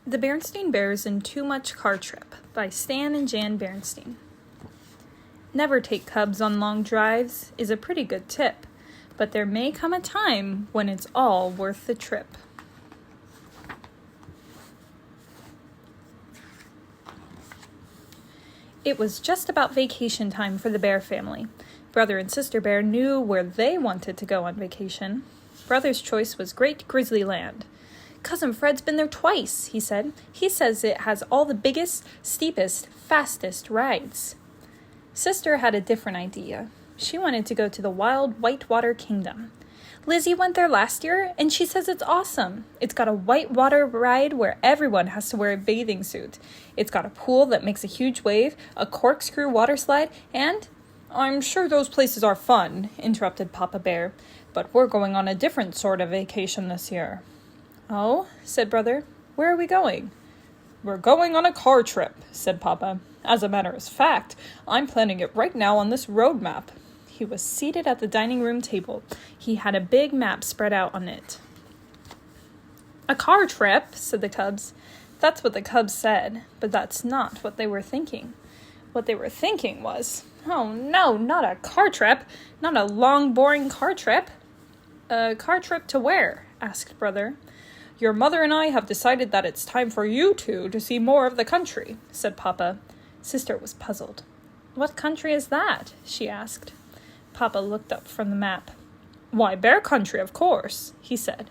The Berenstain Bears and Too Much Car Trip by Stan and Jan Berenstain. Never take cubs on long drives is a pretty good tip, but there may come a time when it's all worth the trip. It was just about vacation time for the Bear family. Brother and Sister Bear knew where they wanted to go on vacation. Brother's choice was Great Grizzly Land. "Cousin Fred's been there twice," he said. "He says it has all the biggest, steepest, fastest rides." Sister had a different idea. She wanted to go to the Wild Whitewater Kingdom. "Lizzie went there last year, and she says it's awesome. It's got a whitewater ride where everyone has to wear a bathing suit. It's got a pool that makes a huge wave, a corkscrew water slide, and—" "I'm sure those places are fun," interrupted Papa Bear, "but we're going on a different sort of vacation this year." "Oh," said Brother. "Where are we going?" "We're going on a car trip," said Papa. "As a matter of fact, I'm planning it right now on this road map." He was seated at the dining room table. He had a big map spread out on it. "A car trip," said the cubs. That's what the cubs said, but that's not what they were thinking. What they were thinking was, "Oh no, not a car trip! Not a long, boring car trip!" "A car trip to where?" asked Brother. "Your mother and I have decided that it's time for you two to see more of the country," said Papa. Sister was puzzled. "What country is that?" she asked. Papa looked up from the map. "Why, Bear Country, of course," he said.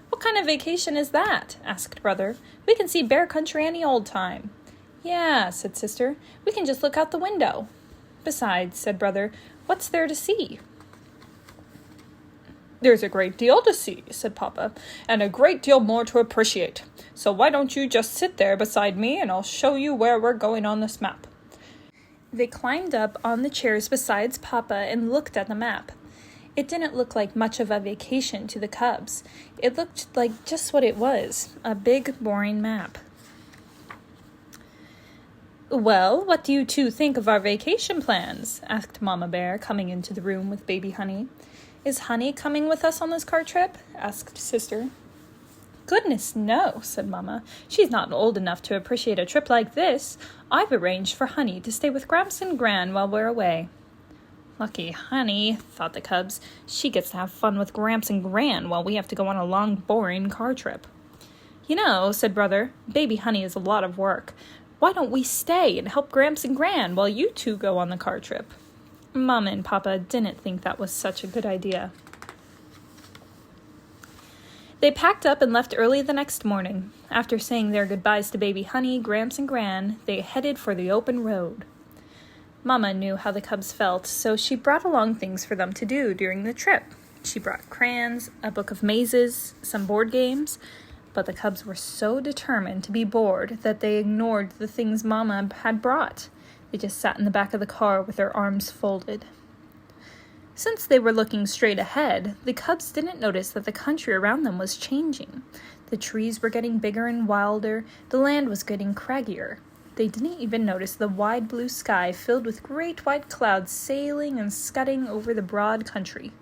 "What kind of vacation is that?" asked Brother. "We can see Bear Country any old time." "Yeah," said Sister. "We can just look out the window." "Besides," said Brother, "what's there to see?" "There's a great deal to see," said Papa, "and a great deal more to appreciate. So why don't you just sit there beside me and I'll show you where we're going on this map." They climbed up on the chairs beside Papa and looked at the map. It didn't look like much of a vacation to the cubs. It looked like just what it was, a big, boring map. "Well, what do you two think of our vacation plans?" asked Mama Bear, coming into the room with baby Honey. "Is Honey coming with us on this car trip?" asked Sister. "Goodness, no," said Mama. "She's not old enough to appreciate a trip like this. I've arranged for Honey to stay with Gramps and Gran while we're away." "Lucky Honey," thought the cubs. "She gets to have fun with Gramps and Gran while we have to go on a long, boring car trip." "You know," said Brother, "baby Honey is a lot of work. Why don't we stay and help Gramps and Gran while you two go on the car trip?" Mama and Papa didn't think that was such a good idea. They packed up and left early the next morning. After saying their goodbyes to baby Honey, Gramps, and Gran, they headed for the open road. Mama knew how the cubs felt, so she brought along things for them to do during the trip. She brought crayons, a book of mazes, some board games, but the cubs were so determined to be bored that they ignored the things Mama had brought. They just sat in the back of the car with their arms folded. Since they were looking straight ahead, the cubs didn't notice that the country around them was changing. The trees were getting bigger and wilder, the land was getting craggier. They didn't even notice the wide blue sky filled with great white clouds sailing and scudding over the broad country.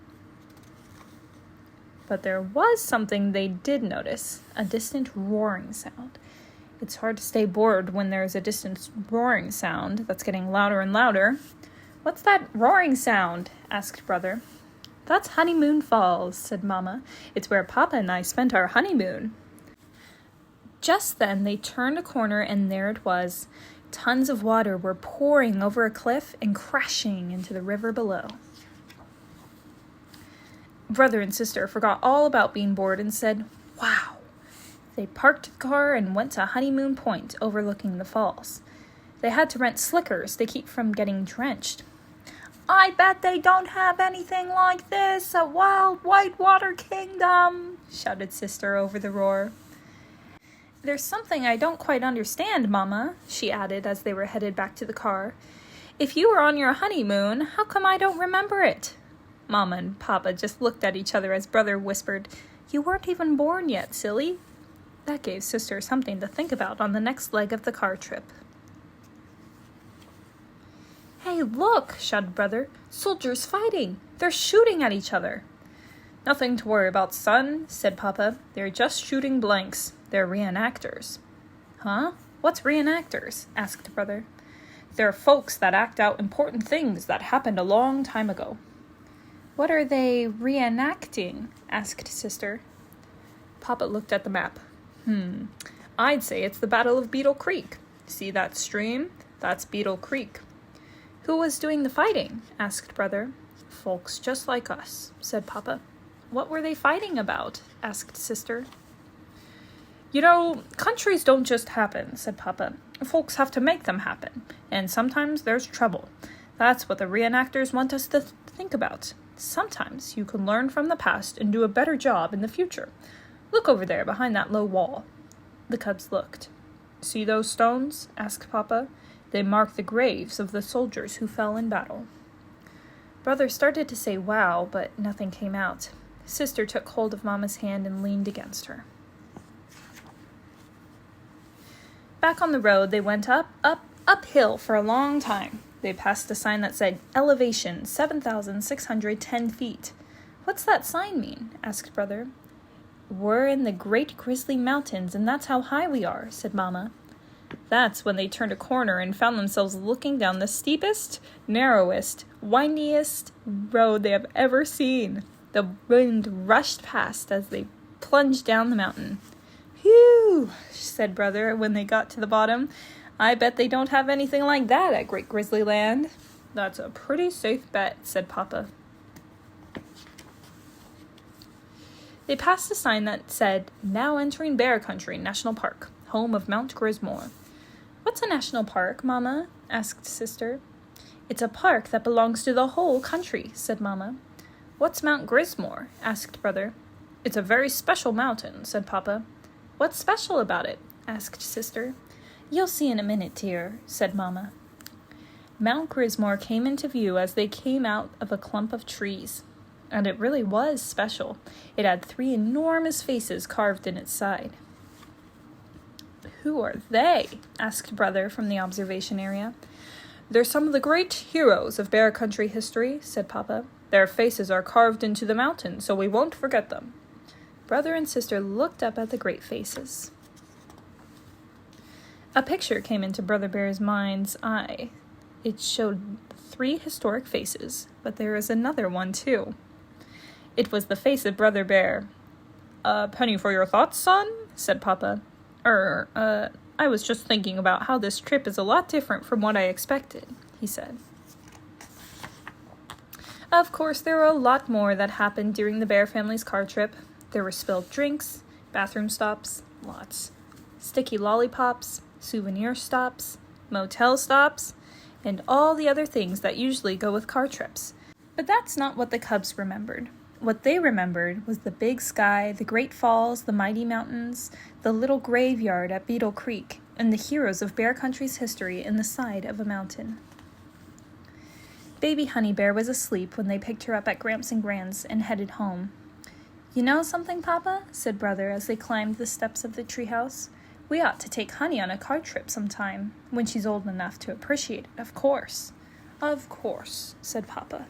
But there was something they did notice, a distant roaring sound. It's hard to stay bored when there's a distant roaring sound that's getting louder and louder. "What's that roaring sound?" asked Brother. "That's Honeymoon Falls," said Mama. "It's where Papa and I spent our honeymoon." Just then they turned a corner and there it was. Tons of water were pouring over a cliff and crashing into the river below. Brother and Sister forgot all about being bored and said, "Wow." They parked the car and went to Honeymoon Point, overlooking the falls. They had to rent slickers to keep from getting drenched. "I bet they don't have anything like this at Wild Whitewater Kingdom," shouted Sister over the roar. "There's something I don't quite understand, Mama," she added as they were headed back to the car. "If you were on your honeymoon, how come I don't remember it?" Mama and Papa just looked at each other as Brother whispered, "You weren't even born yet, silly." That gave Sister something to think about on the next leg of the car trip. "Hey, look," shouted Brother. "Soldiers fighting! They're shooting at each other." "Nothing to worry about, son," said Papa. "They're just shooting blanks. They're reenactors." Huh? What's reenactors? Asked Brother. They're folks that act out important things that happened a long time ago. What are they reenacting? Asked Sister. Papa looked at the map. I'd say it's the Battle of Beetle Creek. See that stream? That's Beetle Creek. Who was doing the fighting? Asked Brother. Folks just like us, said Papa. What were they fighting about? Asked Sister. You know, countries don't just happen, said Papa. Folks have to make them happen, and sometimes there's trouble. That's what the reenactors want us to think about. Sometimes you can learn from the past and do a better job in the future. Look over there behind that low wall. The cubs looked. See those stones? Asked Papa. They mark the graves of the soldiers who fell in battle. Brother started to say wow, but nothing came out. Sister took hold of Mama's hand and leaned against her. Back on the road, they went uphill for a long time. They passed a sign that said, Elevation, 7,610 feet. What's that sign mean? Asked Brother. We're in the Great Grizzly Mountains, and that's how high we are, said Mama. That's when they turned a corner and found themselves looking down the steepest, narrowest, windiest road they have ever seen. The wind rushed past as they plunged down the mountain. Phew, said Brother when they got to the bottom. I bet they don't have anything like that at Great Grizzly Land. That's a pretty safe bet, said Papa. They passed a sign that said, Now entering Bear Country National Park, home of Mount Grismore. What's a national park, Mama? Asked Sister. It's a park that belongs to the whole country, said Mama. What's Mount Grismore? Asked Brother. It's a very special mountain, said Papa. What's special about it? Asked Sister. You'll see in a minute, dear, said Mama. Mount Grismore came into view as they came out of a clump of trees. And it really was special. It had 3 enormous faces carved in its side. Who are they? Asked Brother from the observation area. They're some of the great heroes of Bear Country history, said Papa. Their faces are carved into the mountain, so we won't forget them. Brother and Sister looked up at the great faces. A picture came into Brother Bear's mind's eye. It showed 3 historic faces, but there was another one, too. It was the face of Brother Bear. A penny for your thoughts, son? Said Papa. I was just thinking about how this trip is a lot different from what I expected, he said. Of course, there were a lot more that happened during the Bear family's car trip. There were spilled drinks, bathroom stops, lots, sticky lollipops, souvenir stops, motel stops, and all the other things that usually go with car trips. But that's not what the cubs remembered. What they remembered was the big sky, the great falls, the mighty mountains, the little graveyard at Beetle Creek, and the heroes of Bear Country's history in the side of a mountain. Baby Honey Bear was asleep when they picked her up at Gramps and Gran's and headed home. You know something, Papa? Said Brother as they climbed the steps of the treehouse. We ought to take Honey on a car trip sometime, when she's old enough to appreciate it, of course. Of course, said Papa.